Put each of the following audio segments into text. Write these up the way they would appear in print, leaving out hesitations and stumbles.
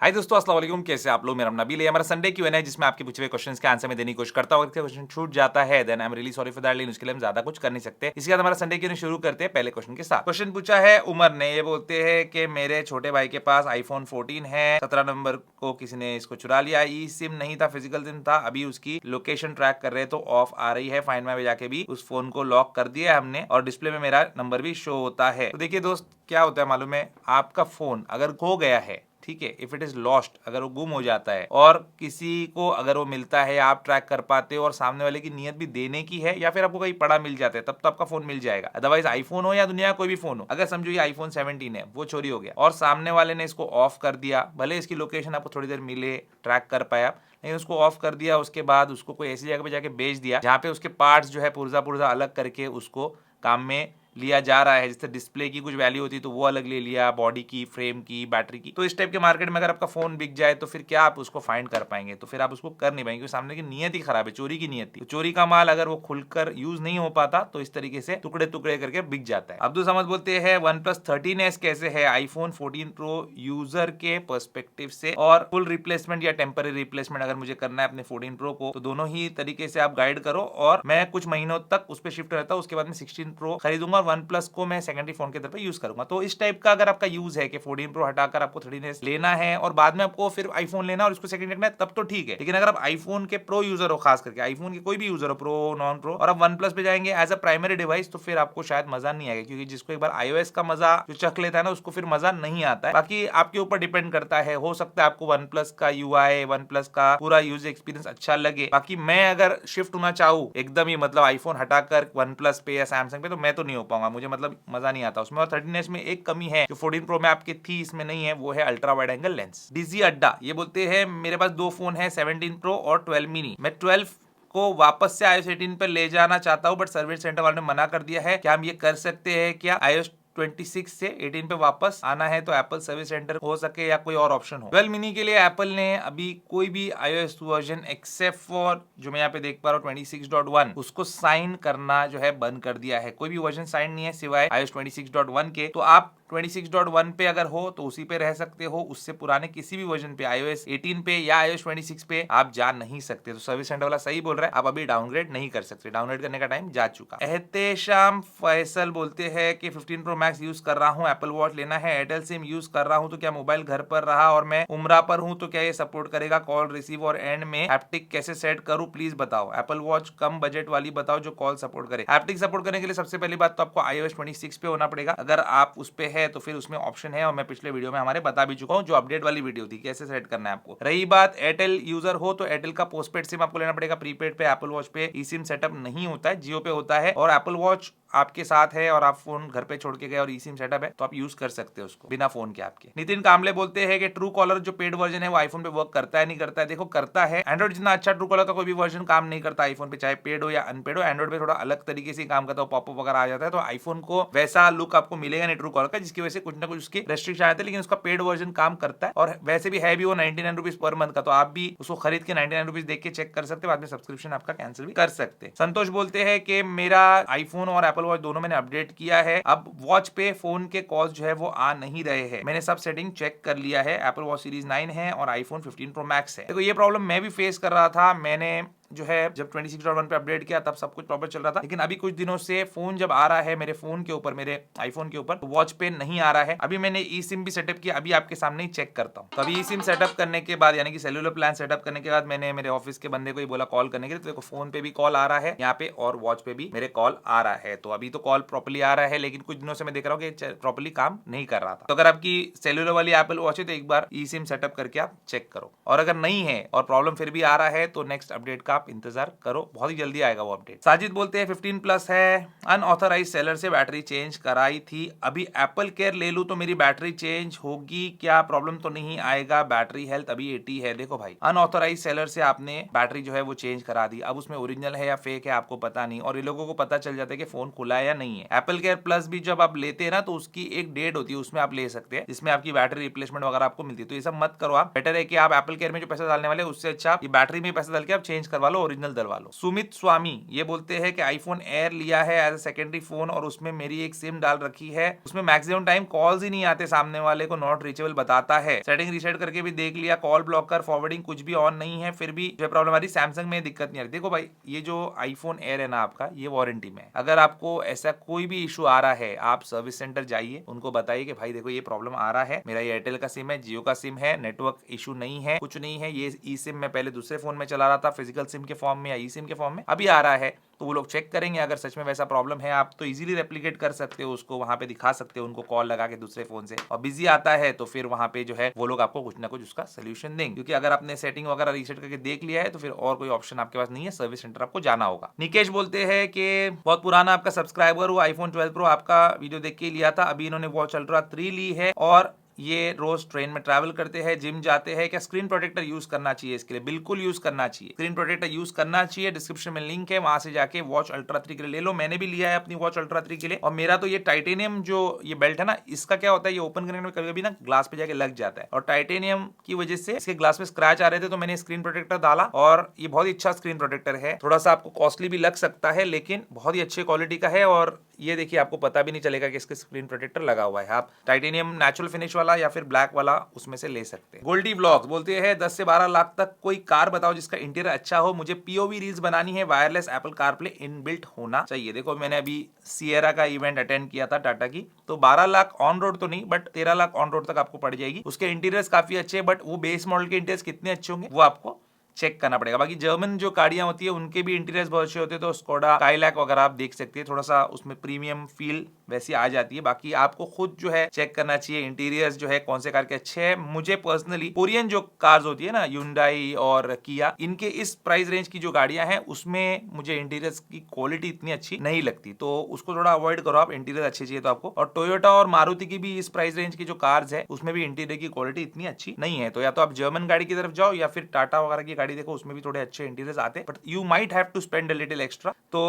हाय दोस्तों, अस्सलाम वालेकुम। कैसे आप लोग? मेरा नाम नबील है। हमारा संडे क्यों है जिसमें आपके पूछे हुए क्वेश्चंस के आंसर में देने की कोशिश करता हूं। अगर क्वेश्चन छूट जाता है then I am really sorry for that, लेकिन उसके लिए हम ज्यादा कुछ कर नहीं सकते। इसके बाद हमारा संडे क्यों शुरू करते हैं पहले क्वेश्चन के साथ। क्वेश्चन पूछा है उमर ने। ये बोलते हैं कि मेरे छोटे भाई के पास आईफोन 14 है। 17 नवंबर को किसी ने इसको चुरा लिया। ई सिम नहीं था, फिजिकल सिम था। अभी उसकी लोकेशन ट्रैक कर रहे तो ऑफ आ रही है। फाइंड माई में जाके भी उस फोन को लॉक कर दिया है हमने और डिस्प्ले में मेरा नंबर भी शो होता है। तो देखिए दोस्त, क्या होता है मालूम है, आपका फोन अगर खो गया है, ठीक है, इफ इट इज लॉस्ट, अगर वो गुम हो जाता है और किसी को अगर वो मिलता है, आप ट्रैक कर पाते हो और सामने वाले की नीयत भी देने की है या फिर आपको कहीं पड़ा मिल जाता है, तब तो आपका फोन मिल जाएगा। अदरवाइज आईफोन हो या दुनिया का कोई भी फोन हो, अगर समझो ये आईफोन 17 है, वो चोरी हो गया और सामने वाले ने इसको ऑफ कर दिया, भले इसकी लोकेशन आपको थोड़ी देर मिले, ट्रैक कर पाया, लेकिन उसको ऑफ कर दिया, उसके बाद उसको कोई ऐसी जगह पे जाके बेच दिया जहाँ पे उसके पार्ट्स जो है पुर्जा पुर्जा अलग करके उसको काम में लिया जा रहा है। जैसे डिस्प्ले की कुछ वैल्यू होती है तो वो अलग ले लिया, बॉडी की, फ्रेम की, बैटरी की। तो इस टाइप के मार्केट में अगर आपका फोन बिक जाए तो फिर क्या आप उसको फाइंड कर पाएंगे? तो फिर आप उसको कर नहीं पाएंगे क्योंकि सामने की नीयत ही खराब है, चोरी की नीयत थी। तो चोरी का माल अगर वो खुलकर यूज नहीं हो पाता तो इस तरीके से टुकड़े टुकड़े करके बिक जाता है। अब्दुल समद बोलते हैं OnePlus 13s कैसे है आईफोन 14 प्रो यूजर के पर्सपेक्टिव से, और फुल रिप्लेसमेंट या टेम्पररी रिप्लेसमेंट अगर मुझे करना है अपने 14 प्रो को, तो दोनों ही तरीके से आप गाइड करो और मैं कुछ महीनों तक उस पर शिफ्ट रहता हूँ। उसके बाद में 16 प्रो खरीदूंगा और OnePlus को मैं सेकेंडरी फोन के तौर पे यूज करूंगा। तो इस टाइप का अगर आपका यूज है कि 14 प्रो हटाकर आपको 13s लेना है और बाद में आपको फिर आईफोन लेना और उसको सेकंड रखना है, तब तो ठीक है। लेकिन अगर आप आईफोन के प्रो यूजर हो, खास करके आईफोन के कोई भी यूजर हो, प्रो नॉन प्रो, और आप OnePlus पे जाएंगे एज अ प्राइमरी डिवाइस, तो फिर आपको शायद मजा नहीं आएगा, क्योंकि जिसको एक बार iOS का मजा जो चख लेता है ना, उसको फिर मजा नहीं आता है। बाकी आपके ऊपर डिपेंड करता है, हो सकता है आपको OnePlus का UI, OnePlus का पूरा यूजर एक्सपीरियंस अच्छा लगे। बाकी मैं अगर शिफ्ट होना चाहूँ एकदम ही, मतलब आईफोन हटाकर OnePlus पे या सैमसंग पे, तो मैं तो नहीं हो पाऊंगा, मुझे मतलब मजा नहीं आता उसमें। और 13s में एक कमी है जो 14 प्रो में आपकी थी, इसमें नहीं है, वो है अल्ट्रा वाइड एंगल लेंस। डिजी अड्डा ये बोलते हैं मेरे पास दो फोन है, 17 प्रो और 12 मिनी। मैं 12 को वापस से iOS 18 पर ले जाना चाहता हूँ, बट सर्विस सेंटर वाले ने मना कर दिया है। क्या हम ये कर सकते हैं? क्या iOS 26 से 18 पे वापस आना है तो एप्पल सर्विस सेंटर हो सके या कोई और ऑप्शन हो? 12 मिनी के लिए एप्पल ने अभी कोई भी iOS वर्जन एक्सेप्ट फॉर जो मैं यहाँ पे देख पा रहा हूँ 26.1, उसको साइन करना जो है बंद कर दिया है। कोई भी वर्जन साइन नहीं है सिवाय iOS 26.1 के। तो आप 26.1 पे अगर हो तो उसी पे रह सकते हो, उससे पुराने किसी भी वर्जन पे iOS 18 पे या iOS 26 पे आप जा नहीं सकते। तो सर्विस सेंटर वाला सही बोल रहा है, आप अभी डाउनग्रेड नहीं कर सकते, डाउनग्रेड करने का टाइम जा चुका। एहतेशाम फैसल बोलते हैं कि 15 प्रो मैक्स यूज कर रहा हूँ, एप्पल वॉच लेना है, एयरटेल सिम यूज कर रहा हूँ, तो क्या मोबाइल घर पर रहा और मैं उम्रा पर हूँ तो क्या ये सपोर्ट करेगा? कॉल रिसीव और एंड में हैप्टिक कैसे सेट करूँ प्लीज बताओ। एप्पल वॉच कम बजट वाली बताओ जो कॉल सपोर्ट करे। हैप्टिक सपोर्ट करने के लिए सबसे पहली बात तो आपको iOS 26 पे होना पड़ेगा। अगर आप उस पे है तो फिर उसमें ऑप्शन है और मैं पिछले वीडियो में हमारे बता भी चुका हूँ, जो अपडेट वाली वीडियो थी, कैसे सेट करना है आपको। रही बात एयरटेल यूजर हो तो एयरटेल का पोस्टपेड सिम आपको लेना पड़ेगा। प्रीपेड पे एप्पल वॉच पे ई सिम सेटअप नहीं होता है, जियो पे होता है। और एप्पल वॉच आपके साथ है और आप फोन घर पे छोड़ के गए और ई सिम सेटअप है तो आप यूज कर सकते हो उसको बिना फोन के आपके। नितिन कामले बोलते हैं कि ट्रू कॉलर जो पेड वर्जन है वो आईफोन पे वर्क करता है नहीं करता है? देखो करता है। एंड्रॉइड जितना अच्छा ट्रू कॉलर का कोई भी वर्जन काम नहीं करता आईफोन पे, चाहे पेड हो या अनपेड हो। एंड्रॉइड पे थोड़ा अलग तरीके से काम करता है, पॉपअप वगैरह आ जाता है, तो आईफोन को वैसा लुक आपको मिलेगा नहीं ट्रू कॉलर का, जिसकी वजह से कुछ ना कुछ उसके रेस्ट्रिक्शन आते हैं। लेकिन उसका पेड वर्जन काम करता है और वैसे भी है भी वो 99 रुपीज पर मंथ का, तो आप भी उसको खरीद के 99 रुपीज देख के चेक कर सकते हैं, बाद में सब्सक्रिप्शन आपका कैंसिल भी कर सकते हैं। संतोष बोलते हैं कि मेरा आईफोन और एप्पल वॉच दोनों मैंने अपडेट किया है, अब वॉच पे फोन के कॉल्स जो है वो आ नहीं रहे हैं। मैंने सब सेटिंग चेक कर लिया है, एप्पल वॉच सीरीज 9 है और आईफोन 15 प्रो मैक्स है। देखो ये प्रॉब्लम मैं भी फेस कर रहा था, मैंने जो है जब 26.1 पे अपडेट किया तब सब कुछ प्रॉपर चल रहा था, लेकिन अभी कुछ दिनों से फोन जब आ रहा है मेरे फोन के ऊपर, मेरे आईफोन के ऊपर, वॉच पे नहीं आ रहा है। अभी मैंने ई सिम भी सेटअप किया, अभी आपके सामने ही चेक करता हूँ। तो अभी ई सिम सेटअप करने के बाद, यानी कि सेलुलर प्लान सेटअप करने के बाद, मैंने मेरे ऑफिस के बंदे को ही बोला कॉल करने के लिए, तो देखो फोन पे भी कॉल आ रहा है यहाँ पे और वॉच पे भी मेरे कॉल आ रहा है। तो अभी तो कॉल प्रॉपर्ली आ रहा है, लेकिन कुछ दिनों से मैं देख रहा हूँ कि प्रॉपर्ली काम नहीं कर रहा था। तो अगर आपकी सेलुलर वाली एप्पल वॉच है तो एक बार ई सिम सेटअप करके आप चेक करो, और अगर नहीं है और प्रॉब्लम फिर भी आ रहा है तो नेक्स्ट अपडेट का आप इंतजार करो, बहुत ही जल्दी आएगा वो अपडेट। साजिद बोलते हैं 15 प्लस है, अनऑथराइज सेलर से बैटरी चेंज कराई थी, अभी एप्पल केयर ले लूं तो मेरी बैटरी चेंज होगी क्या? प्रॉब्लम तो नहीं आएगा? बैटरी हेल्थ अभी 80 है। देखो भाई, अनऑथराइज सेलर से आपने बैटरी जो है वो चेंज करा दी, अब उसमें ओरिजिनल है या फेक है आपको पता नहीं, और ये लोगों को पता चल जाता है कि फोन खुला है या नहीं है। एप्पल केयर प्लस भी जब आप लेते हैं ना तो उसकी एक डेट होती है, उसमें आप ले सकते हैं जिसमें आपकी बैटरी रिप्लेसमेंट वगैरह आपको मिलती है। तो ये सब मत करो, आप बेटर है कि आप एप्पल केयर में जो पैसा डालने वाले उससे अच्छा ये बैटरी में पैसा डाल के आप चेंज करवा लो, ओरिजिनल डलवा लो। सुमित स्वामी ये बोलते हैं कि आईफोन एयर लिया है एज अ सेकेंडरी फोन और उसमें मेरी एक सिम डाल रखी है, उसमें मैक्सिमम टाइम कॉल्स ही नहीं आते, सामने वाले को नॉट रीचेबल बताता है। सेटिंग रीसेट करके भी देख लिया, कॉल ब्लॉकर फॉरवर्डिंग कुछ भी ऑन नहीं है, फिर भी जो प्रॉब्लम आ रही। सैमसंग में दिक्कत नहीं आ रही। देखो भाई, ये जो आईफोन एयर है ना आपका, ये वारंटी में है। अगर आपको ऐसा कोई भी इशू आ रहा है, आप सर्विस सेंटर जाइए, उनको बताइए कि भाई देखो ये प्रॉब्लम आ रहा है, मेरा एयरटेल का सिम है, जियो का सिम है, नेटवर्क इशू नहीं है, कुछ नहीं है, ये ई सिम मैं पहले दूसरे फोन में चला रहा था, फिजिकल सिम के फॉर्म में या ई सिम के फॉर्म में, अभी आ रहा है, तो वो लोग चेक करेंगे। अगर सच में वैसा प्रॉब्लम है, आप तो इजीली रेप्लिकेट कर सकते हो उसको, वहां पे दिखा सकते हो उनको कॉल लगा के दूसरे फोन से, और बिजी आता है तो फिर वहां पे जो है वो लोग आपको कुछ ना कुछ उसका सोल्यूशन देंगे। क्योंकि अगर आपने सेटिंग वगैरह रीसेट करके देख लिया है तो फिर और कोई ऑप्शन आपके पास नहीं है, सर्विस सेंटर आपको जाना होगा। निकेश बोलते हैं कि बहुत पुराना आपका सब्सक्राइबर हुआ, आईफोन 12 प्रो आपका वीडियो देख के लिया था, अभी इन्होंने वॉच अल्ट्रा 3 ली है और ये रोज ट्रेन में ट्रैवल करते हैं, जिम जाते हैं, क्या स्क्रीन प्रोटेक्टर यूज करना चाहिए इसके लिए? बिल्कुल यूज करना चाहिए, स्क्रीन प्रोटेक्टर यूज करना चाहिए। डिस्क्रिप्शन में लिंक है, वहां से जाके वॉच अल्ट्रा 3 के लिए ले लो। मैंने भी लिया है अपनी वॉच अल्ट्रा 3 के लिए, और मेरा तो ये टाइटेनियम जो ये बेल्ट है ना, इसका क्या होता है, ये ओपन करने में कभी कभी ना ग्लास पे जाके लग जाता है, और टाइटेनियम की वजह से इसके ग्लास पे स्क्रैच आ रहे थे, तो मैंने स्क्रीन प्रोटेक्टर डाला, और ये बहुत ही अच्छा स्क्रीन प्रोटेक्टर है। थोड़ा सा आपको कॉस्टली भी लग सकता है, लेकिन बहुत ही अच्छी क्वालिटी का है, और ये देखिए आपको पता भी नहीं चलेगा कि इसके स्क्रीन प्रोटेक्टर लगा हुआ है। आप टाइटेनियम नेचुरल फिनिश वाला या फिर ब्लैक वाला उसमें से ले सकते हैं। गोल्डी ब्लॉग्स बोलते हैं 10 से 12 लाख तक कोई कार बताओ जिसका इंटीरियर अच्छा हो, मुझे पीओवी रील्स बनानी है, वायरलेस एप्पल कारप्ले इनबिल्ट होना चाहिए। देखो मैंने अभी सिएरा का इवेंट अटेंड किया था टाटा की, तो 12 लाख ऑन रोड तो नहीं, बट 13 लाख ऑन रोड तक आपको पड़ जाएगी। उसके इंटीरियर्स काफी अच्छे, बट वो बेस मॉडल के इंटीरियर्स कितने अच्छे होंगे वो आपको चेक करना पड़ेगा। बाकी जर्मन जो गाड़ियां होती है उनके भी इंटीरियर्स बहुत अच्छे होते हैं, तो स्कोडा काइलैक वगैरह आप देख सकते हैं, थोड़ा सा उसमें प्रीमियम फील वैसी आ जाती है। बाकी आपको खुद जो है चेक करना चाहिए इंटीरियर्स जो है कौन से कार के अच्छे हैं। मुझे पर्सनली कोरियन जो कार्स होती है ना, ह्युंडई और किया, इनके इस प्राइस रेंज की जो गाड़ियां हैं उसमें मुझे इंटीरियर्स की क्वालिटी इतनी अच्छी नहीं लगती, तो उसको थोड़ा अवॉइड करो आप, इंटीरियर अच्छे चाहिए तो आपको। और टोयोटा और मारुति की भी इस प्राइस रेंज की जो कार्स है उसमें भी इंटीरियर की क्वालिटी इतनी अच्छी नहीं है, तो या तो आप जर्मन गाड़ी की तरफ जाओ या फिर टाटा वगैरह की गाड़ी देखो, उसमें भी थोड़े अच्छे इंटीरियर्स आते हैं, but you might have to spend a little extra. तो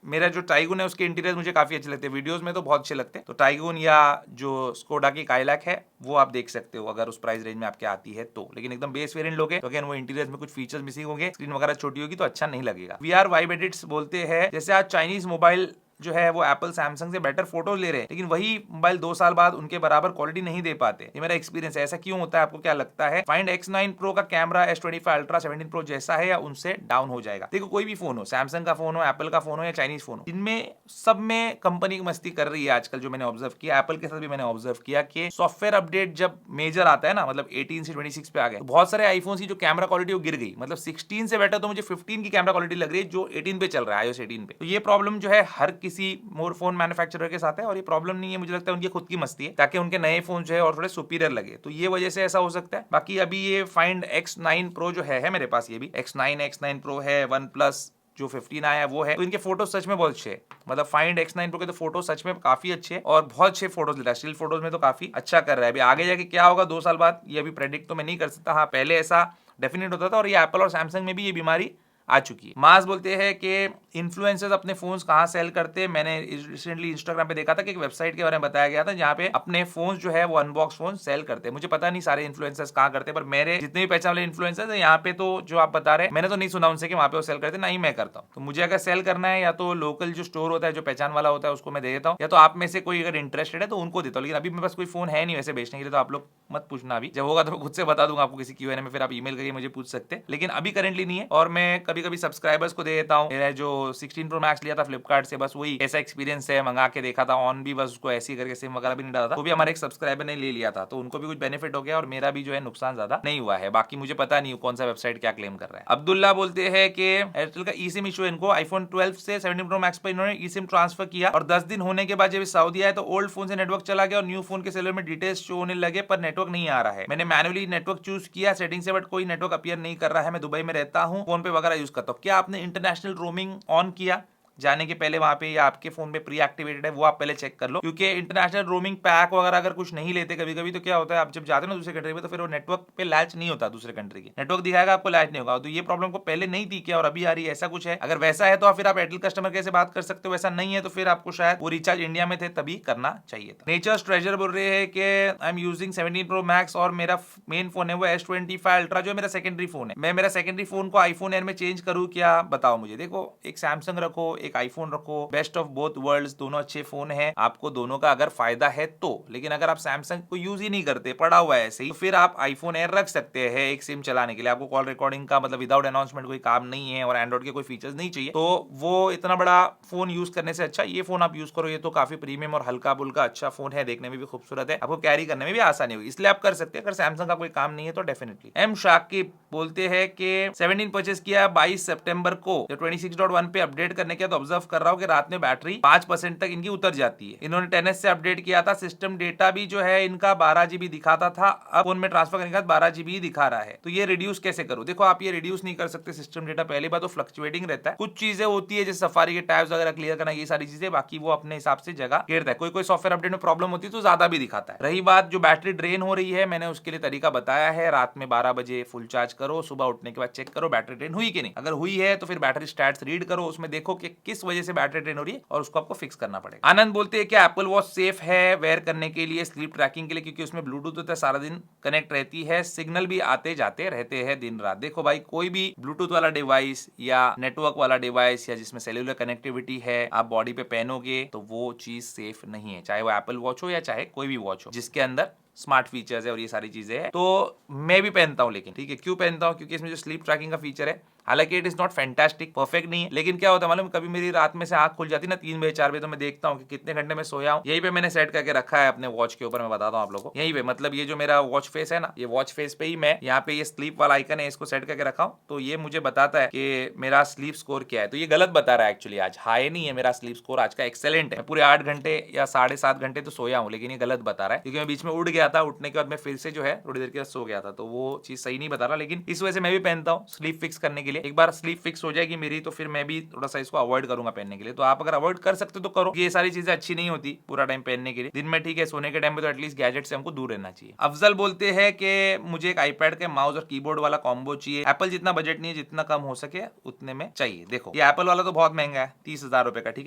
मेरा जो टाइगुन है उसके इंटीरियर मुझे काफी अच्छे लगते हैं, वीडियोस में तो बहुत अच्छे लगते हैं, तो टाइगुन या जो स्कोडा की काइलैक है वो आप देख सकते हो अगर उस प्राइस रेंज में आपके आती है तो। लेकिन एकदम बेस वेरिएंट लोगे तो अगेन वो इंटीरियर में कुछ फीचर्स मिसिंग होंगे, स्क्रीन वगैरह छोटी होगी तो अच्छा नहीं लगेगा। वी आर वाइब एडिट्स बोलते हैं जैसे आज चाइनीज मोबाइल जो है वो एप्पल सैमसंग से बेटर फोटोज ले रहे हैं, लेकिन वही मोबाइल 2 साल बाद उनके बराबर क्वालिटी नहीं दे पाते। ये मेरा एक्सपीरियंस है। ऐसा क्यों होता है, आपको क्या लगता है? फाइंड X9 Pro का कैमरा S25 अल्ट्रा 17 Pro जैसा है या उनसे डाउन हो जाएगा? देखो कोई भी फोन हो, सैमसंग का फोन हो, एप्पल का फोन हो या चाइनीज फोन हो, इनमें सब में कंपनी की मस्ती कर रही है आजकल। जो मैंने ऑब्जर्व किया, एप्पल के साथ भी मैंने ऑब्जर्व किया कि सॉफ्टवेयर अपडेट जब मेजर आता है ना, मतलब 18 से 26 पे आ गए, तो बहुत सारे आईफोन की जो कैमरा क्वालिटी वो गिर गई। मतलब 16 से बेटर तो मुझे 15 की कैमरा क्वालिटी लग रही है जो 18 पे चल रहा है, iOS 18 पे। तो ये प्रॉब्लम जो है हर किसी मोर फोन मैन्युफैक्चरर के साथ है, और ये प्रॉब्लम नहीं है, मुझे लगता है उनकी खुद की मस्ती है ताकि उनके नए फोन जो है और थोड़े सुपीरियर लगे, तो ये वजह से ऐसा हो सकता है। बाकी अभी ये फाइंड X9 Pro जो है मेरे पास, ये भी X9 Pro है, OnePlus जो 15 आया है वो है, तो इनके फोटो सच में बहुत अच्छे हैं। मतलब फाइंड X9 Pro के तो फोटो सच में काफी अच्छे हैं और बहुत अच्छे फोटोज ले रहा है, स्टिल फोटोज में तो काफी अच्छा कर रहा है। अभी आगे जाके क्या होगा 2 साल बाद ये अभी प्रेडिक्ट तो मैं नहीं कर सकता। हाँ, पहले ऐसा डेफिनेट होता था, और ये एप्पल और सैमसंग में भी ये बीमारी आ चुकी है। मास बोलते हैं कि इन्फ्लुएंसर्स अपने फोन्स कहाँ सेल करते हैं। मैंने रिसेंटली इंस्टाग्राम पे देखा था कि एक वेबसाइट के बारे में बताया गया था जहाँ पे अपने फोन्स जो है वो अनबॉक्स फोन सेल करते हैं। मुझे पता नहीं सारे इन्फ्लुएंसर्स कहाँ करते हैं, पर मेरे जितने भी पहचान वाले इन्फ्लुएंसर्स है यहाँ पे, तो जो आप बता रहे हैं मैंने तो नहीं सुना उनसे कि वहाँ पे वो सेल करते, ना ही मैं करता हूँ। तो मुझे अगर सेल करना है या तो लोकल जो स्टोर होता है जो पहचान वाला होता है उसको मैं दे देता हूँ, या तो आप में से कोई अगर इंटरेस्टेड है तो उनको देता हूँ। लेकिन अभी मेरे पास कोई फोन है नहीं वैसे बेचने के लिए, तो आप लोग मत पूछना, अभी जब होगा तो मैं खुद से बता दूंगा आपको किसी Q&A में, फिर आप ईमेल करके मुझे पूछ सकते हैं। लेकिन अभी करेंटली नहीं है। और मैं कभी कभी सब्सक्राइबर्स को दे देता हूँ। मेरा जो 16 Pro Max लिया था फ्लिपकार्ट से, बस वही ऐसा एक्सपीरियंस है, मंगा के देखा था ऑन भी, बस उसको ऐसे ही करके सिम वगैरह भी नहीं डाला था, वो भी हमारे एक सब्सक्राइबर ने ले लिया था, तो उनको भी कुछ बेनिफिट हो गया और मेरा भी जो है नुकसान ज्यादा नहीं हुआ है। बाकी मुझे पता नहीं कौन सा वेबसाइट क्या क्लेम कर रहा है। अब्दुल्ला बोलते हैं कि एयरटेल का ई सिम इशू है इनको, आईफोन 12 से 17 Pro Max पर इन्होंने ई सिम ट्रांसफर किया और 10 दिन होने के बाद जब सऊदी आया तो ओल्ड फोन से नेटवर्क चला गया और न्यू फोन के सेलर में डिटेल्स शो होने लगे पर नेटवर्क नहीं आ रहा है। मैंने मैन्युअली नेटवर्क चूज किया सेटिंग से, बट कोई नेटवर्क अपीयर नहीं कर रहा है। मैं दुबई में रहता हूँ, फोन पे वगैरह यूज करता हूँ। क्या आपने इंटरनेशनल रोमिंग ऑन किया? जाने के पहले वहां पे या आपके फोन पे प्री एक्टिवेटेड है वो आप पहले चेक कर लो, क्योंकि इंटरनेशनल रोमिंग पैक वगैरह अगर कुछ नहीं लेते कभी कभी तो क्या होता है, आप जब जाते हो ना दूसरे कंट्री में तो फिर वो नेटवर्क पे लैच नहीं होता, दूसरे कंट्री की नेटवर्क दिखाएगा आपको लैच नहीं होगा। तो ये प्रॉब्लम को पहले नहीं थी क्या और अभी आ रही है, ऐसा कुछ है। अगर वैसा है तो फिर आप एयरटेल कस्टमर कैसे बात कर सकते हो, वैसा नहीं है तो फिर आपको शायद वो रिचार्ज इंडिया में थे तभी करना चाहिए था। नेचर्स ट्रेजर बोल रहे हैं कि I am using 17 pro max और मेरा मेन फोन है वो S25 अल्ट्रा जो मेरा सेकेंडरी फोन है। मैं मेरा सेकेंडरी फोन को आईफोन एयर में चेंज करूं क्या, बताओ मुझे। देखो, एक सैमसंग रखो, एक आईफोन रखो, बेस्ट ऑफ बोथ वर्ल्ड्स, दोनों अच्छे फोन है, आपको दोनों का अगर फायदा है तो। लेकिन अगर आप सैमसंग को यूज ही नहीं करते, पड़ा हुआ है ऐसे ही, तो फिर आप आईफोन एयर रख सकते हैं एक सिम चलाने के लिए। आपको कॉल रिकॉर्डिंग का मतलब विदाउट अनाउंसमेंट कोई काम नहीं है और एंड्रॉइड के कोई फीचर्स नहीं चाहिए, तो वो इतना बड़ा फोन यूज करने से अच्छा ये फोन आप यूज करो। ये तो काफी प्रीमियम और हल्का बुल्का अच्छा फोन है, देखने में भी खूबसूरत है, आपको कैरी करने में भी आसानी होगी, इसलिए आप कर सकते हैं। अगर सैमसंग का कोई काम नहीं है तो डेफिनेटली। एम शाकिब बोलते हैं कि 17 परचेस किया 22 सितंबर को, जब 26.1 पे अपडेट करने के बाद ऑब्जर्व कर रहा हूं कि रात में बैटरी 5% तक इनकी उतर जाती है। इन्होंने 10s से अपडेट किया था, सिस्टम डेटा भी जो है इनका 12 GB दिखाता था, अब फोन में ट्रांसफर करने के बाद 12 GB दिखा रहा है। तो ये रिड्यूस कैसे करूं? देखो, आप ये रिड्यूस नहीं कर सकते सिस्टम डेटा, पहली बात तो फ्लक्चुएटिंग रहता है, कुछ चीजें होती है जैसे सफारी के टैब्स वगैरह क्लियर करना, ये सारी चीजें, बाकी वो अपने हिसाब से जगह घेरता है। कोई कोई सॉफ्टवेयर अपडेट में प्रॉब्लम होती है तो ज्यादा भी दिखाता है। रही बात जो बैटरी ड्रेन हो रही है, मैंने उसके लिए तरीका बताया है, रात में 12 बजे फुल चार्ज करो, सुबह उठने के बाद चेक करो बैटरी ड्रेन हुई कि नहीं। अगर हुई है तो फिर बैटरी स्टैट्स रीड करो, उसमें देखो कि किस वजह से बैटरी ड्रेन हो रही है और उसको आपको फिक्स करना पड़ेगा। आनंद बोलते हैं कि एप्पल वॉच सेफ है वेयर करने के लिए, स्लीप ट्रैकिंग के लिए, क्योंकि उसमें ब्लूटूथ होता है, सारा दिन कनेक्ट रहती है, सिग्नल भी आते जाते रहते हैं दिन रात। देखो भाई, कोई भी ब्लूटूथ वाला डिवाइस या नेटवर्क वाला डिवाइस या जिसमें सेल्यूलर कनेक्टिविटी है आप बॉडी पे पहनोगे तो वो चीज सेफ नहीं है, चाहे वो एप्पल वॉच हो या चाहे कोई भी वॉच हो जिसके अंदर स्मार्ट फीचर्स है और ये सारी चीजें हैं। तो मैं भी पहनता हूं, लेकिन ठीक है, क्यों पहनता हूं? क्योंकि इसमें जो स्लीप ट्रैकिंग का फीचर है, हालांकि it is not fantastic, perfect नहीं है, लेकिन क्या होता है मालूम, कभी मेरी रात में से आंख खुल जाती ना 3 बजे 4 बजे, तो मैं देखता हूँ कि कितने घंटे में सोया हूँ। यही पे मैंने सेट करके रखा है अपने वॉच के ऊपर, मैं बताता हूँ आप लोगों को। यही पे मतलब ये जो मेरा वॉच फेस है ना, ये वॉच फेस पे ही मैं यहाँ पे ये स्लीप वाला आइकन है, इसको सेट करके रखा हूँ, तो ये मुझे बताता है कि मेरा स्लीप स्कोर क्या है। तो ये गलत बता रहा है एक्चुअली, आज हाई नहीं है मेरा स्लीप स्कोर, आज का एक्सेलेंट है। मैं पूरे 8 घंटे या 7.5 घंटे तो सोया हूँ, लेकिन ये गलत बता रहा है क्योंकि मैं बीच में उठ गया था, उठने के बाद मैं फिर से जो है थोड़ी देर के बाद सो गया था, तो वो चीज सही नहीं बता रहा। लेकिन इस वजह से मैं भी पहनता हूँ स्लीप फिक्स करने के लिए। एक बार स्लीप फिक्स हो जाएगी मेरी तो फिर मैं भी थोड़ा सा इसको अवॉइड करूंगा पहनने के लिए। तो आप अगर अवॉइड कर सकते तो करो, ये सारी चीजें अच्छी नहीं होती पूरा टाइम पहनने के लिए। दिन में ठीक है, सोने के टाइम पे तो एटलीस्ट गैजेट से हमको दूर रहना चाहिए। अफजल बोलते हैं कि मुझे एक आईपैड के माउस और कीबोर्ड वाला कॉम्बो चाहिए, एप्पल जितना बजट नहीं है, जितना कम हो सके उतने में चाहिए। देखो, ये एप्पल वाला तो बहुत महंगा है, 30,000 रुपए का, ठीक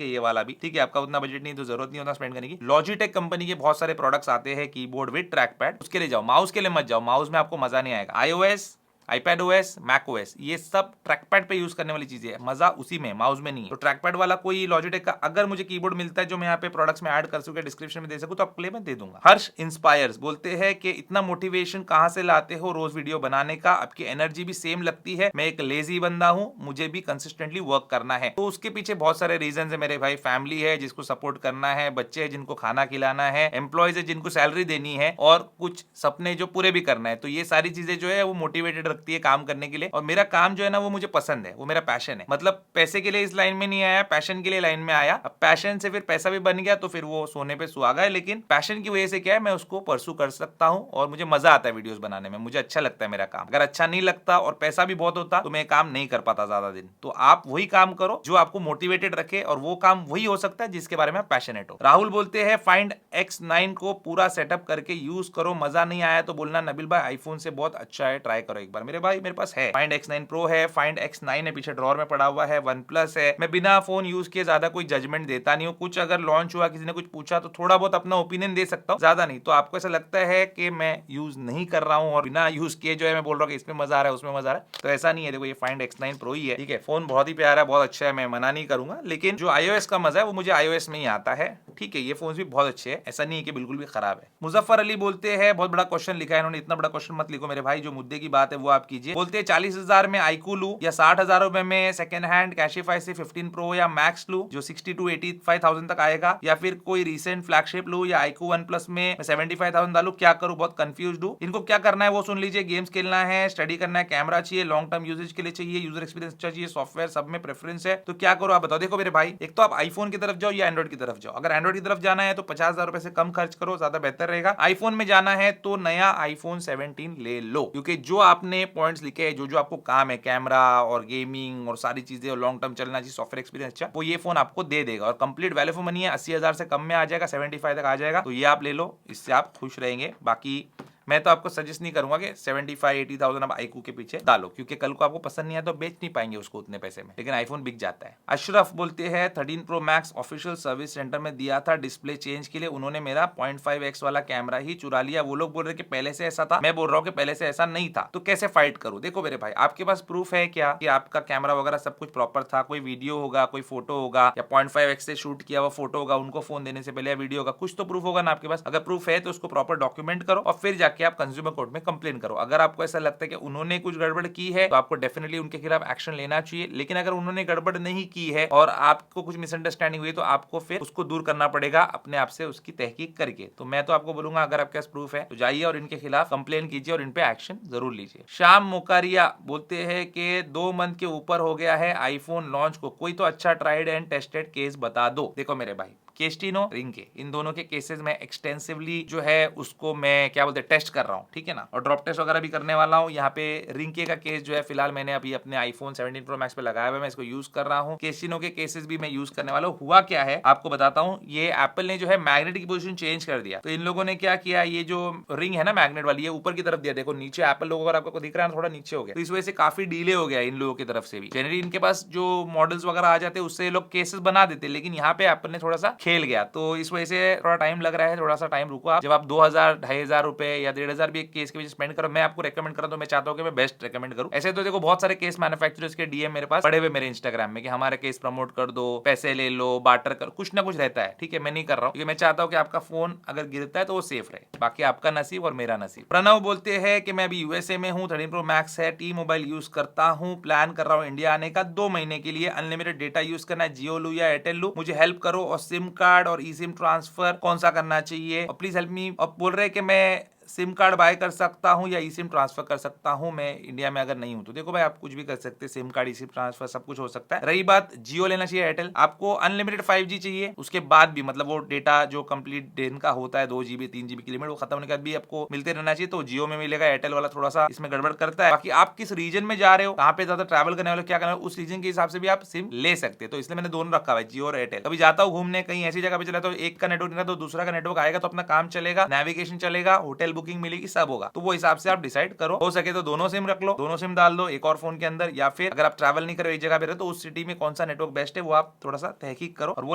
है, ये वाला भी ठीक है, आपका उतना बजट नहीं तो जरूरत नहीं होता स्पेंड करने की। लॉजिटेक कंपनी के बहुत सारे प्रोडक्ट्स आते हैं कीबोर्ड विद ट्रैक पैड, उसके लिए जाओ, माउस के लिए मत जाओ, माउस में आपको मजा नहीं आएगा। iOS, iPadOS, macOS, ये सब ट्रैकपैड पे यूज करने वाली चीजें है, मजा उसी में, माउस में नहीं है। तो ट्रैकपैड वाला कोई लॉजिटेक का अगर मुझे कीबोर्ड मिलता है जो मैं यहाँ पे प्रोडक्ट्स में ऐड कर सकूं, डिस्क्रिप्शन में दे सकूं, तो आपके लिए मैं दे दूंगा। हर्ष इंस्पायर्स बोलते हैं कि इतना मोटिवेशन कहां से लाते हो रोज वीडियो बनाने का, आपकी एनर्जी भी सेम लगती है, मैं एक लेजी बंदा हूं, मुझे भी कंसिस्टेंटली वर्क करना है। तो उसके पीछे बहुत सारे रीजन है मेरे भाई, फैमिली है जिसको सपोर्ट करना है, बच्चे है जिनको खाना खिलाना है, एम्प्लॉयज है जिनको सैलरी देनी है, और कुछ सपने जो पूरे भी करना है। तो ये सारी चीजें जो है वो मोटिवेटेड रखती है काम करने के लिए, और मेरा काम जो है ना वो मुझे पसंद है, वो मेरा पैशन है। मतलब पैसे के लिए इस लाइन में नहीं आया, पैशन के लिए लाइन में आया। अब पैशन से फिर पैसा भी बन गया तो फिर वो सोने पे सुहागा है, लेकिन पैशन की वजह से क्या है, मैं उसको परसू कर सकता हूं और मुझे मजा आता है वीडियोस बनाने में, मुझे अच्छा लगता है मेरा काम। अगर अच्छा नहीं लगता और पैसा भी बहुत होता तो मैं काम नहीं कर पाता ज्यादा दिन। तो आप वही काम करो जो आपको मोटिवेटेड रखे, और वो काम वही हो सकता है जिसके बारे में आप पैशनेट हो। राहुल बोलते हैं फाइंड X9 को पूरा सेटअप करके यूज करो, मजा नहीं आया तो बोलना नबील भाई आईफोन से बहुत अच्छा है, ट्राई करो एक बार। मेरे भाई मेरे पास है, फाइंड X9 Pro है, फाइंड X9 है, पीछे ड्रॉर में पड़ा हुआ है, OnePlus है। मैं बिना फोन यूज किए ज्यादा कोई जजमेंट देता नहीं हूँ, कुछ अगर लॉन्च हुआ किसी ने कुछ पूछा तो थोड़ा बहुत अपना ओपिनियन दे सकता हूँ, ज्यादा नहीं। तो आपको ऐसा लगता है कि मैं यूज नहीं कर रहा हूँ और बिना यूज किए जो है मैं बोल रहा हूँ कि इसमें मजा आ रहा है उसमें मजा आ रहा है, तो ऐसा नहीं है। देखो, ये फाइंड X9 Pro ही है, ठीक है, फोन बहुत ही प्यारा है, बहुत अच्छा है, मैं मना नहीं करूंगा, लेकिन जो iOS का मजा है वो मुझे iOS में ही आता है, ठीक है। ये फोन भी बहुत अच्छे हैं, ऐसा नहीं है कि बिल्कुल भी खराब है। मुजफ्फर अली बोलते हैं, बहुत बड़ा क्वेश्चन लिखा है इन्होंने, इतना बड़ा क्वेश्चन मत लिखो मेरे भाई, जो मुद्दे की बात है वो आप कीजिए। बोलते हैं 40,000 में iQOO लूं या 60,000 रुपए में सेकंड हैंड कैशिफाई से 15 Pro या Max लूं जो 60 to 85,000 तक आएगा, या फिर कोई रिसेंट फ्लैगशिप लूं या iQOO OnePlus में 75,000 डालूं, क्या करूं, बहुत कंफ्यूज्ड हूं। इनको क्या करना है वो सुन लीजिए, गेम्स खेलना है, स्टडी करना है, कैमरा चाहिए, लॉन्ग टर्म यूजेज के लिए चाहिए, यूजर एक्सपीरियंस अच्छा चाहिए, सॉफ्टवेयर सब में प्रेफरेंस है, तो क्या करो आप बताओ। देखो मेरे भाई, एक तो आप आईफोन की तरफ जाओ या एंड्रॉइड की तरफ जाओ। अगर एंड्रॉइड की तरफ जाना है तो 50,000 रुपए से कम खर्च करो, ज्यादा बेहतर रहेगा। आईफोन में जाना है तो नया iPhone 17 ले लो, क्योंकि जो आपने पॉइंट्स लिखे हैं जो जो आपको काम है, कैमरा और गेमिंग और सारी चीजें और लॉन्ग टर्म चलना चाहिए, सॉफ्टवेयर एक्सपीरियंस अच्छा, वो ये फोन आपको दे देगा। और कंप्लीट वैल्यू फॉर मनी है, 80,000 से कम में आ जाएगा, 75 तक आ जाएगा, तो ये आप ले लो, इससे आप खुश रहेंगे। बाकी मैं तो आपको सजेस्ट नहीं करूंगा कि 75-80,000 आप आईकू के पीछे डालो, क्योंकि कल को आपको पसंद नहीं आया तो बेच नहीं पाएंगे उसको उतने पैसे में, लेकिन आईफोन बिक जाता है। अशरफ बोलते हैं 13 pro max official service centre में दिया था डिस्प्ले चेंज के लिए, उन्होंने मेरा 0.5x वाला कैमरा ही चुरा लिया। वो लोग बोल रहे कि पहले से ऐसा था, मैं बोल रहा हूँ कि पहले से ऐसा नहीं था, तो कैसे फाइट करूं? देखो मेरे भाई, आपके पास प्रूफ है क्या कि आपका कैमरा वगैरह सब कुछ प्रॉपर था? कोई वीडियो होगा, कोई फोटो होगा, या 0.5x से शूट किया हुआ फोटो होगा उनको फोन देने से पहले, या वीडियो होगा, कुछ तो प्रूफ होगा ना आपके पास। अगर प्रूफ है तो उसको प्रॉपर डॉक्यूमेंट करो और फिर जाके आप कंज्यूमर कोर्ट में कंप्लेन करो। अगर आपको ऐसा लगता है कि उन्होंने कुछ गड़बड़ की है तो आपको डेफिनेटली उनके खिलाफ एक्शन लेना चाहिए, लेकिन अगर उन्होंने गड़बड़ नहीं की है और आपको कुछ मिसअंडरस्टैंडिंग हुई तो आपको फिर उसको दूर करना पड़ेगा अपने आप से, उसकी तहकीक करके। तो मैं तो आपको बोलूंगा अगर आपके पास प्रूफ है तो जाइए और इनके खिलाफ कंप्लेन कीजिए और इन पे एक्शन जरूर लीजिए। श्याम मोकारिया बोलते हैं कि 2 मंथ के ऊपर हो गया है आईफोन लॉन्च को, कोई तो अच्छा ट्राइड एंड टेस्टेड केस बता दो। देखो मेरे भाई, केस्टिनो, रिंके, इन दोनों के केसेस में एक्सटेंसिवली जो है उसको मैं क्या बोलते हैं टेस्ट कर रहा हूँ, ठीक है ना, और ड्रॉप टेस्ट वगैरह भी करने वाला हूँ। यहाँ पे रिंके का केस जो है फिलहाल मैंने अभी अपने आईफोन 17 प्रो मैक्स पे लगाया हुआ है, मैं इसको यूज कर रहा हूँ। केस्टिनो के केसेस भी मैं यूज करने वाला हूँ। हुआ क्या है आपको बताता हूँ, ये एप्पल ने जो है मैग्नेट की पोजीशन चेंज कर दिया। तो इन लोगों ने क्या किया, ये जो रिंग है ना मैग्नेट वाली, ये ऊपर की तरफ दिया, देखो नीचे एप्पल लोगो अगर आपको दिख रहा है थोड़ा नीचे हो गया, तो इस वजह से काफी डिले हो गया इन लोगों की तरफ से भी। जनरली इनके पास जो मॉडल्स वगैरह आ जाते हैं उससे लोग केसेस बना देते, लेकिन यहाँ पे एप्पल ने थोड़ा सा खेल गया, तो इस वजह से थोड़ा टाइम लग रहा है। थोड़ा सा टाइम रुको आप, जब आप 2,000-2,500 रुपए या 1,500 भी एक केस के पीछे स्पेंड करो, मैं आपको रेकमेंड करूँ तो मैं चाहता हूँ कि मैं बेस्ट रेकमेंड करूँ। ऐसे तो देखो बहुत सारे केस मैन्युफैक्चरर्स के डीएम मेरे पास पड़े हुए मेरे इंस्टाग्राम में कि हमारा केस प्रमोट कर दो, पैसे ले लो, बार्टर कर, कुछ ना कुछ रहता है, ठीक है। मैं नहीं कर रहा हूँ क्योंकि मैं चाहता हूँ कि आपका फोन अगर गिरता है तो वो सेफ रहे, बाकी आपका नसीब और मेरा नसीब। प्रणव बोलते हैं कि मैं अभी यूएसए में हूँ, 13 प्रो मैक्स है, टी मोबाइल यूज करता हूँ, प्लान कर रहा हूँ इंडिया आने का 2 महीने के लिए, अनलिमिटेड डेटा यूज करना है, जियो लू या एयरटेल लू, मुझे हेल्प करो, और सिम कार्ड और ई सिम ट्रांसफर कौन सा करना चाहिए, और प्लीज हेल्प मी। अब बोल रहे कि मैं सिम कार्ड बाय कर सकता हूं या ई सिम ट्रांसफर कर सकता हूं मैं इंडिया में अगर नहीं हूं तो। देखो भाई, आप कुछ भी कर सकते हैं, सिम कार्ड, ई सिम ट्रांसफर सब कुछ हो सकता है। रही बात जियो लेना चाहिए एयरटेल, आपको अनलिमिटेड 5G चाहिए, उसके बाद भी मतलब वो डेटा जो कंप्लीट दिन का होता है 2 GB 3 GB की लिमिट, वो खत्म होने के बाद भी आपको मिलते रहना चाहिए, तो जियो में मिलेगा। एयरटेल वाला थोड़ा सा इसमें गड़बड़ करता है। बाकी आप किस रीजन में जा रहे हो, कहाँ पे ज्यादा ट्रैवल करने वाले, क्या करना है, उस रीजन के हिसाब से भी आप सिम ले सकते हैं। तो इसलिए मैंने दोनों रखा है, जियो और एयरटेल। कभी जाता हूँ घूमने कहीं ऐसी जगह पे चला तो एक का नेटवर्क नहीं तो दूसरा का नेटवर्क आएगा, तो अपना काम चलेगा, नेविगेशन चलेगा, होटल बुकिंग मिलेगी, सब होगा। तो वो हिसाब से आप डिसाइड करो, हो सके तो दोनों सिम रख लो, दोनों सिम डाल दो एक और फोन के अंदर, या फिर अगर आप ट्रैवल नहीं कर रहे एक जगह पे रहे तो उस सिटी में कौन सा नेटवर्क बेस्ट है वो आप थोड़ा सा तहकीक करो और वो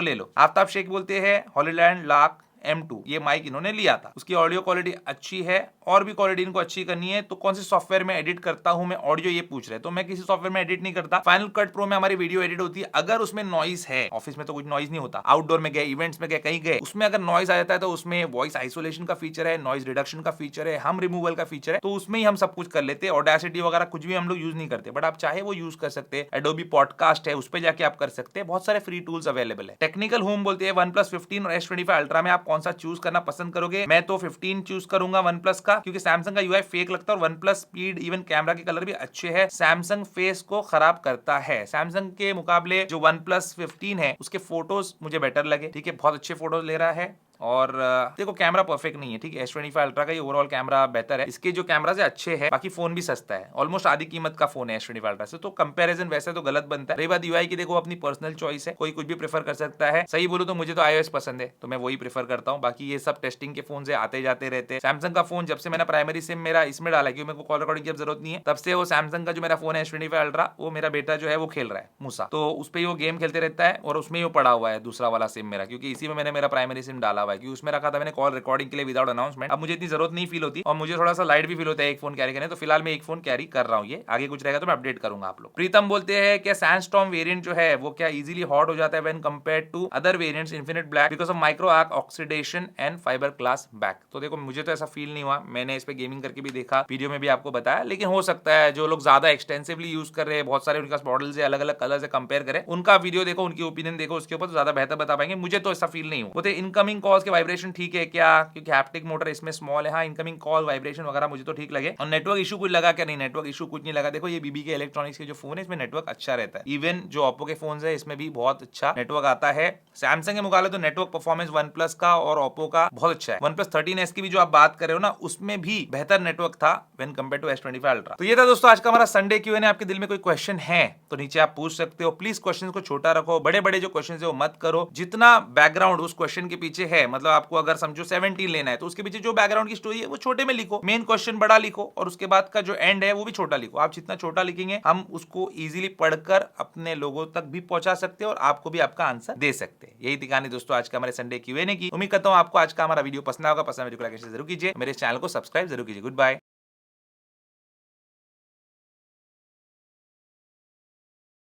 ले लो। आफ्ताब शेख बोलते हैं हॉलीलैंड लाख M2 ये माइक इन्होंने लिया था, उसकी ऑडियो क्वालिटी अच्छी है और भी क्वालिटी इनको अच्छी करनी है, तो कौन से सॉफ्टवेयर में एडिट करता हूं मैं ऑडियो, ये पूछ रहे। तो मैं किसी सॉफ्टवेयर में एडिट नहीं करता, फाइनल कट प्रो में हमारी वीडियो एडिट होती है। अगर उसमें नॉइस है, ऑफिस में तो कुछ नॉइस नहीं होता, आउटडोर में गए, इवेंट्स में गए, कहीं गए, उसमें अगर नॉइस आ जाता है तो उसमें वॉइस आइसोलेशन का फीचर है, नॉइस रिडक्शन का फीचर है, हम रिमूवल का फीचर है, तो उसमें ही हम सब कुछ कर लेते हैं। ऑडेसिटी वगैरह कुछ भी हम लोग यूज नहीं करते, बट आप चाहे वो यूज कर सकते हैं। एडोबी पॉडकास्ट है, उस पर जाके आप कर सकते हैं, बहुत सारे फ्री टूल्स अवेलेबल है। टेक्निकल होम बोलते हैं OnePlus 15 और S25 अल्ट्रा में आप कौन सा चूज करना पसंद करोगे? मैं तो 15 चूज करूंगा OnePlus का, क्योंकि सैमसंग का यूआई फेक लगता है और OnePlus स्पीड इवन कैमरा के कलर भी अच्छे हैं, सैमसंग फेस को खराब करता है। सैमसंग के मुकाबले जो OnePlus 15 है उसके फोटोज मुझे बेटर लगे, ठीक है, बहुत अच्छे फोटोज ले रहा है। और देखो कैमरा परफेक्ट नहीं है, ठीक है, S25 अल्ट्रा का ये ओवरऑल कैमरा बेहतर है, इसके जो कैमरा से अच्छे हैं, बाकी फोन भी सस्ता है, ऑलमोस्ट आधी कीमत का फोन है S25 अल्ट्रा से, तो कंपैरिजन वैसे तो गलत बनता है। रही बात यूआई की, देखो अपनी पर्सनल चॉइस है, कोई कुछ भी प्रेफर कर सकता है। सही बोलूं तो मुझे तो iOS पसंद है तो मैं वही प्रेफर करता हूँ, बाकी ये सब टेस्टिंग के फोन से आते जाते रहते हैं। सैमसंग का फोन जब से मैंने प्राइमरी सिम मेरा इसमें डाला, क्योंकि मेरे को कॉल रिकॉर्डिंग की जरूरत नहीं है, तब से वो सैमसंग का जो मेरा फोन है S25 अल्ट्रा, वो मेरा बेटा जो है वो खेल रहा है मूसा, तो उस पर वो गेम खेलते रहता है और उसमें वो पड़ा हुआ है दूसरा वाला सिम मेरा, क्योंकि इसी में मैंने मेरा प्राइमरी सिम डाला हुआ है, क्योंकि उसमें रखा था कॉल रिकॉर्डिंग के लिए विदाउट अनाउंसमेंट। अब मुझे इतनी जरूरत नहीं फील होती और मुझे थोड़ा सा लाइट भी फील होता है एक फोन कैरी करने, तो फिलहाल मैं एक फोन कैरी कर रहा हूँ, ये आगे कुछ रहेगा तो मैं अपडेट करूंगा आप लोग। प्रीतम बोलते हैं कि सैंडस्टॉर्म वेरिएंट जो है वो क्या इजीली हॉट हो जाता है when compared to other variants infinite black because of micro arc oxidation and fibre glass back? तो देखो मुझे तो ऐसा फील नहीं हुआ, मैंने इस पे गेमिंग करके भी देखा, वीडियो में भी आपको बताया, लेकिन हो सकता है जो लोग ज्यादा एक्सटेंसिवली यूज कर रहे हैं, बहुत सारे उनके पास मॉडल्स है, अलग अलग कलर से कंपेयर करें, उनका वीडियो देखो, उनकी ओपिनियन देखो, उसके ऊपर तो ज्यादा बेहतर बता पाएंगे। मुझे तो ऐसा फील नहीं हुआ। इनकमिंग कॉल कॉल्स के वाइब्रेशन ठीक है क्या, क्योंकि हैप्टिक मोटर इसमें स्मॉल है। हाँ, इनकमिंग कॉल वाइब्रेशन वगैरह मुझे तो ठीक लगे। और नेटवर्क इशू कुछ लगा क्या, नहीं नेटवर्क इशू कुछ नहीं लगा। देखो ये बीबी के इलेक्ट्रॉनिक्स के जो फोन है इसमें नेटवर्क अच्छा रहता है। इवन जो ओप्पो के फोन है इसमें भी बहुत अच्छा नेटवर्क आता है। सैमसंग के मुकाबले तो नेटवर्क परफॉर्मेंस वन प्लस का और ओप्पो का बहुत अच्छा है। वन प्लस 13S की भी जो आप बात कर रहे हो ना, उसमें भी बेहतर नेटवर्क था when compare to S25 ultra. तो ये था दोस्तों आज का हमारा संडे क्यूएनए। आपके दिल में कोई क्वेश्चन है तो नीचे आप पूछ सकते हो। प्लीज क्वेश्चन को छोटा रखो, बड़े बड़े जो क्वेश्चन है वो मत करो। जितना बैकग्राउंड उस क्वेश्चन के पीछे है, मतलब आपको अगर समझो 17 लेना है तो उसके पीछे जो बैकग्राउंड की स्टोरी है वो छोटे में लिखो, मेन क्वेश्चन बड़ा लिखो और उसके बाद का जो एंड है वो भी छोटा लिखो। आप जितना छोटा लिखेंगे हम उसको इजीली पढ़कर अपने लोगों तक भी पहुंचा सकते हैं और आपको भी आपका आंसर दे सकते हैं। यही थी कहानी दोस्तों आज का हमारे संडे क्यूएनए की। उम्मीद करता हूं आपको आज का हमारा वीडियो पसंद आएगा। पसंद वीडियो को लाइक जरूर कीजिए, मेरे चैनल को सब्सक्राइब जरूर कीजिए। Good bye.